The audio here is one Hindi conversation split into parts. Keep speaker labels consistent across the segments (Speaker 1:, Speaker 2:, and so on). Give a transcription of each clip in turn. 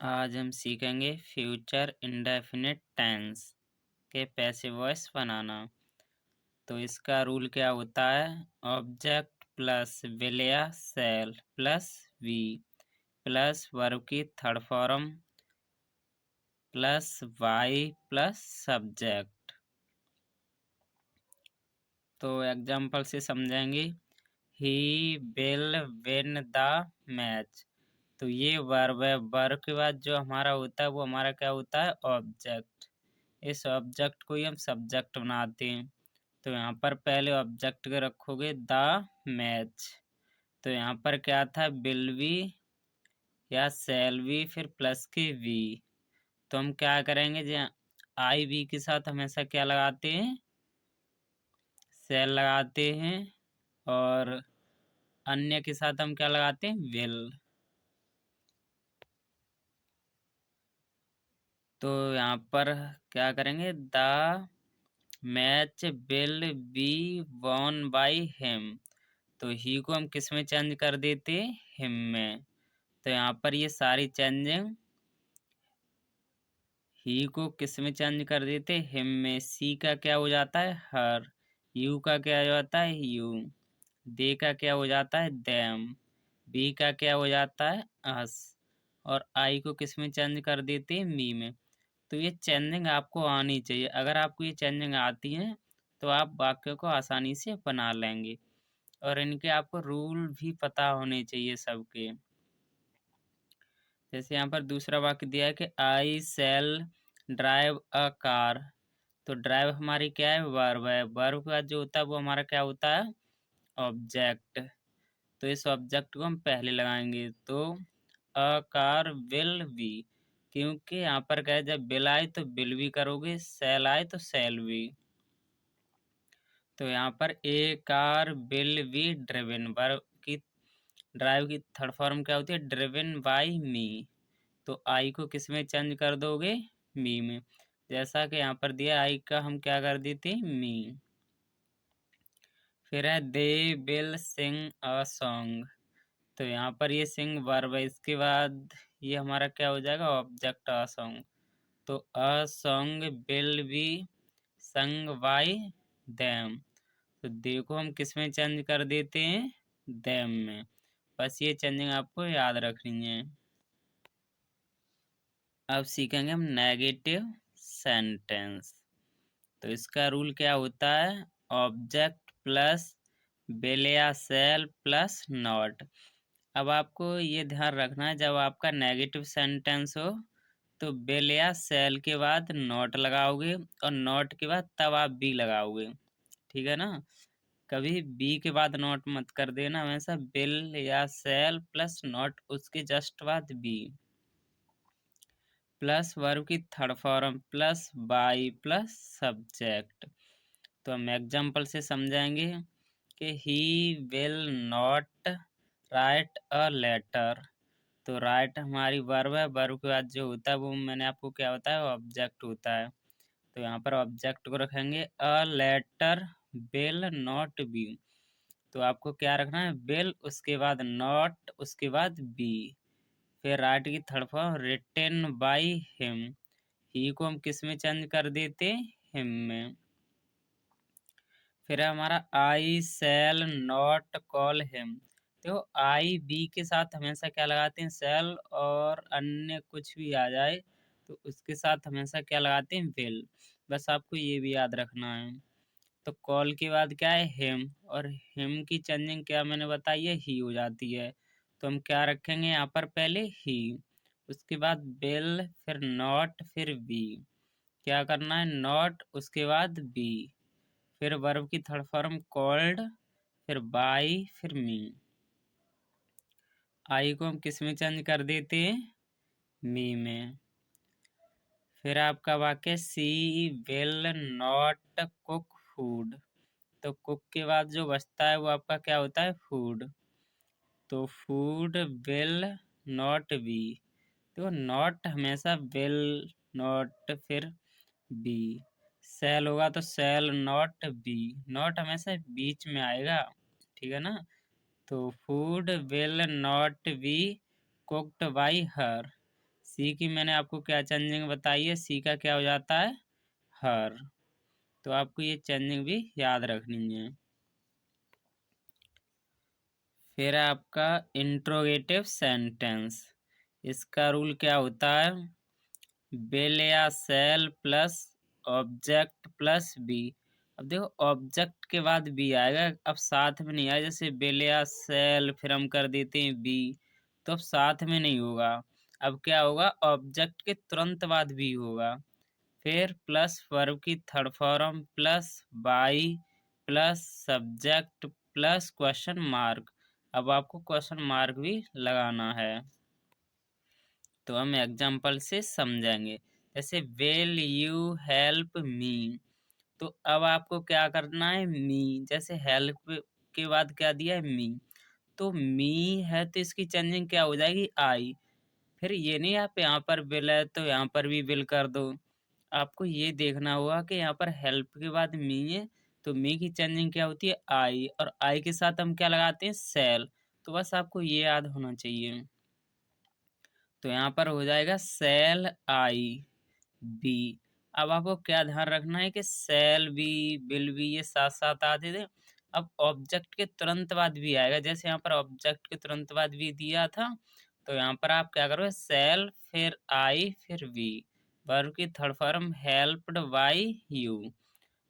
Speaker 1: आज हम सीखेंगे फ्यूचर इंडेफिनिट टेंस के पैसिव वॉइस बनाना। तो इसका रूल क्या होता है? ऑब्जेक्ट प्लस विल या shall plus V plus verb की third form plus by plus subject. तो एग्जाम्पल से समझेंगे। He will win the match. तो ये वर्ब है। वर्ब के बाद जो हमारा होता है वो हमारा क्या होता है? ऑब्जेक्ट। इस ऑब्जेक्ट को ही हम सब्जेक्ट बनाते हैं। तो यहाँ पर पहले ऑब्जेक्ट के रखोगे द मैच। तो यहाँ पर क्या था? विल बी या शैल बी फिर प्लस के वी। तो हम क्या करेंगे? जो आई वी के साथ हमेशा क्या लगाते हैं? शैल लगाते हैं। और अन्य के साथ हम क्या लगाते हैं? विल। तो यहाँ पर क्या करेंगे? The match will be won by him. तो ही को हम किस में चेंज कर देते? हिम में। तो यहाँ पर ये सारी चेंजिंग ही को किस में चेंज कर देते? हिम में। सी का क्या हो जाता है? हर। यू का क्या हो जाता है? यू। दे का क्या हो जाता है? देम। बी का क्या हो जाता है? अस। और आई को किस में चेंज कर देते हैं? मी में। तो ये चेंजिंग आपको आनी चाहिए। अगर आपको ये चेंजिंग आती है तो आप वाक्य को आसानी से बना लेंगे। और इनके आपको रूल भी पता होने चाहिए सबके। जैसे यहाँ पर दूसरा वाक्य दिया है कि आई सेल ड्राइव अ कार। तो ड्राइव हमारी क्या है? वर्ब है। वर्ब का जो होता है वो हमारा क्या होता है? ऑब्जेक्ट। तो इस ऑब्जेक्ट को हम पहले लगाएंगे। तो अ कार विल बी। क्योंकि यहाँ पर क्या है? जब विल आए तो विल भी करोगे, सेल आए तो सेल भी। तो यहाँ पर a car will be driven. Verb की ड्राइव की थर्ड फॉर्म क्या होती है? Driven by me. तो आई को किस में चेंज कर दोगे? मी में। जैसा कि यहाँ पर दिया आई का हम क्या कर देते? मी। फिर है they will sing a song. तो यहाँ पर ये सिंग वर्ब है। इसके बाद ये हमारा क्या हो जाएगा? Object a song. तो a song will be sung by them. तो दे को हम किस में चेंज कर देते हैं? देम में। बस ये चेंजिंग आपको याद रखनी है। अब सीखेंगे हम नेगेटिव सेंटेंस। तो इसका रूल क्या होता है? ऑब्जेक्ट प्लस विल या शैल प्लस नॉट। अब आपको ये ध्यान रखना है, जब आपका नेगेटिव सेंटेंस हो तो विल या शैल के बाद नॉट लगाओगे और नॉट के बाद तब आप बी लगाओगे। ठीक है ना? कभी बी के बाद नॉट मत कर देना। हमेशा विल या शैल प्लस नॉट, उसके जस्ट बाद बी प्लस वर्ब की third form plus by plus subject. तो हम एग्जाम्पल से समझाएंगे कि he will not write a letter. तो राइट हमारी वर्ब है। वर्ब के बाद जो होता है वो मैंने आपको क्या बताया? ऑब्जेक्ट होता है। तो यहाँ पर ऑब्जेक्ट को रखेंगे a letter will not be. तो आपको क्या रखना है? विल, उसके बाद नॉट, उसके बाद बी। फिर राइट की third form written by him. He को हम किस में चेंज कर देते? हिम में। फिर है हमारा आई शैल नॉट कॉल हिम। तो आई बी के साथ हमेशा क्या लगाते हैं? शैल। और अन्य कुछ भी आ जाए तो उसके साथ हमेशा क्या लगाते हैं? विल। बस आपको ये भी याद रखना है। तो कॉल के बाद क्या है? हिम। और हिम की चेंजिंग क्या मैंने बताई है? ही हो जाती है। तो हम क्या रखेंगे यहाँ पर? पहले ही, उसके बाद विल, फिर नॉट, फिर बी। क्या करना है? नॉट, उसके बाद बी, फिर वर्ब की थर्ड फॉर्म कॉल्ड, फिर बाई, फिर मी। आई को हम किस में चेंज कर देते हैं? मी में। फिर आपका वाक्य सी विल नॉट कुक फूड। तो कुक के बाद जो बचता है वो आपका क्या होता है? फूड। तो फूड विल नॉट बी। तो नॉट हमेशा विल, नॉट, फिर बी। सेल होगा तो सेल नॉट बी। नॉट हमेशा बीच में आएगा। ठीक है ना? तो food will not be cooked by her. सी की मैंने आपको क्या चेंजिंग बताई है, सी का क्या हो जाता है, हर। तो आपको ये चेंजिंग भी याद रखनी है। फिर आपका इंट्रोगेटिव सेंटेंस, इसका रूल क्या होता है, विल या shall plus object plus be. अब देखो ऑब्जेक्ट के बाद बी आएगा, अब साथ में नहीं आएगा। जैसे विल या शैल फिर हम कर देते हैं बी, तो अब साथ में नहीं होगा। अब क्या होगा, ऑब्जेक्ट के तुरंत बाद बी होगा। फिर प्लस वर्ब की third form plus by plus subject plus question mark. अब आपको क्वेश्चन मार्क भी लगाना है, तो हम एग्जाम्पल से समझेंगे। जैसे विल यू हेल्प मी, तो अब आपको क्या करना है, मी। जैसे हेल्प के बाद क्या दिया है, मी। तो मी है तो इसकी चेंजिंग क्या हो जाएगी, आई। फिर ये नहीं आप यहाँ पर विल है तो यहाँ पर भी विल कर दो। आपको ये देखना होगा कि यहाँ पर हेल्प के बाद मी है, तो मी की चेंजिंग क्या होती है, आई। और आई के साथ हम क्या लगाते हैं, सेल। तो बस आपको ये याद होना चाहिए। तो यहाँ पर हो जाएगा सेल आई बी। अब आपको क्या ध्यान रखना है कि सेल बी विल बी ये साथ साथ आते थे। अब ऑब्जेक्ट के तुरंत बाद भी आएगा, जैसे यहाँ पर ऑब्जेक्ट के तुरंत बाद भी दिया था, तो यहाँ पर आप क्या करोगे, सेल फिर आई फिर वी। वर्ब की third form helped by you.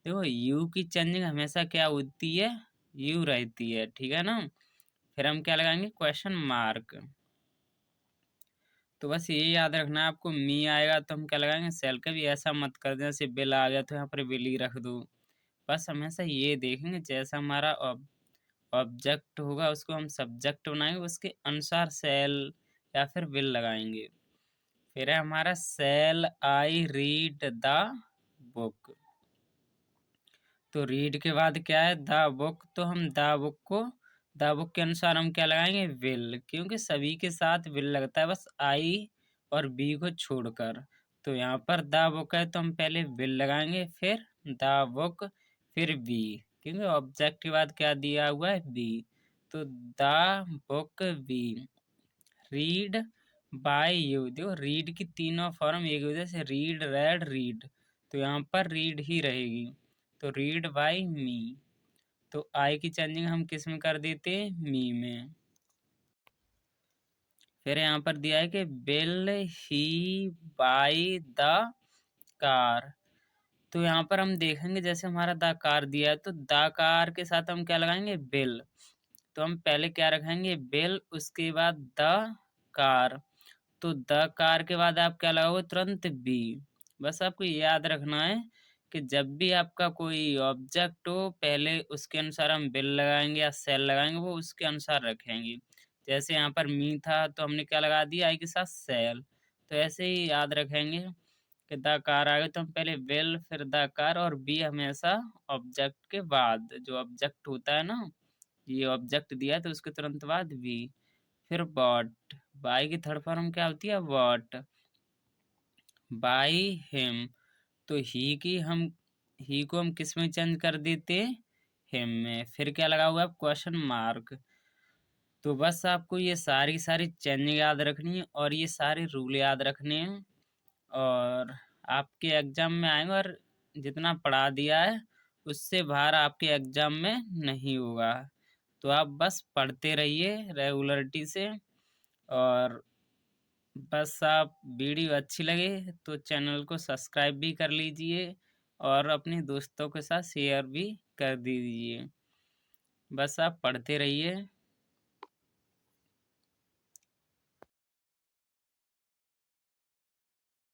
Speaker 1: देखो यू की चेंजिंग हमेशा क्या होती है, यू रहती है, ठीक है ना। फिर हम क्या लगाएंगे, क्वेश्चन मार्क। तो बस ये याद रखना है आपको, मी आएगा तो हम क्या लगाएंगे, सेल का भी ऐसा मत कर देना, जैसे बिल आ गया तो यहाँ पर बिल ही रख दो। बस हमेशा ये देखेंगे जैसा हमारा ऑब्जेक्ट होगा उसको हम सब्जेक्ट बनाएंगे, उसके अनुसार सेल या फिर बिल लगाएंगे। फिर है हमारा सेल आई रीड द बुक। तो रीड के बाद क्या है, द बुक। तो हम द बुक के अनुसार हम क्या लगाएंगे, विल, क्योंकि सभी के साथ विल लगता है, बस आई और बी को छोड़कर। तो यहाँ पर द बुक है तो हम पहले विल लगाएंगे, फिर द बुक, फिर बी, क्योंकि ऑब्जेक्ट के बाद क्या दिया हुआ है, बी। तो the book be read by you. देखो रीड की तीनों फॉर्म एक वजह से, रीड रेड रीड, तो यहाँ पर रीड ही रहेगी। तो रीड बाय मी, तो आई की चेंजिंग हम किस में कर देते हैं, मी में। फिर यहाँ पर दिया है कि bill he by the car. तो यहाँ पर हम देखेंगे जैसे हमारा द कार दिया है, तो द कार के साथ हम क्या लगाएंगे, बिल। तो हम पहले क्या रखेंगे, बिल, उसके बाद द कार। तो द कार के बाद आप क्या लगाओगे, तुरंत बी। बस आपको ये याद रखना है कि जब भी आपका कोई ऑब्जेक्ट हो, पहले उसके अनुसार हम बिल लगाएंगे या सेल लगाएंगे, वो उसके अनुसार रखेंगे। जैसे यहाँ पर मी था तो हमने क्या लगा दिया, आई के साथ सेल। तो ऐसे ही याद रखेंगे कि द कार आ गए तो हम पहले बिल फिर द कार, और बी हमेशा ऑब्जेक्ट के बाद, जो ऑब्जेक्ट होता है ना, ये ऑब्जेक्ट दिया है तो उसके तुरंत बाद बी। फिर बॉट, बाई की थर्ड फॉर्म क्या होती है, वॉट। बाई हिम, तो ही को हम किस में चेंज कर देते, हिम में। फिर क्या लगा हुआ है, क्वेश्चन मार्क। तो बस आपको ये सारी सारी चेंजिंग याद रखनी है और ये सारे रूल याद रखने हैं, और आपके एग्जाम में आएंगे। और जितना पढ़ा दिया है उससे बाहर आपके एग्जाम में नहीं होगा। तो आप बस पढ़ते रहिए रेगुलरिटी से। और बस आप वीडियो अच्छी लगे तो चैनल को सब्सक्राइब भी कर लीजिए और अपने दोस्तों के साथ शेयर भी कर दीजिए। बस आप पढ़ते रहिए।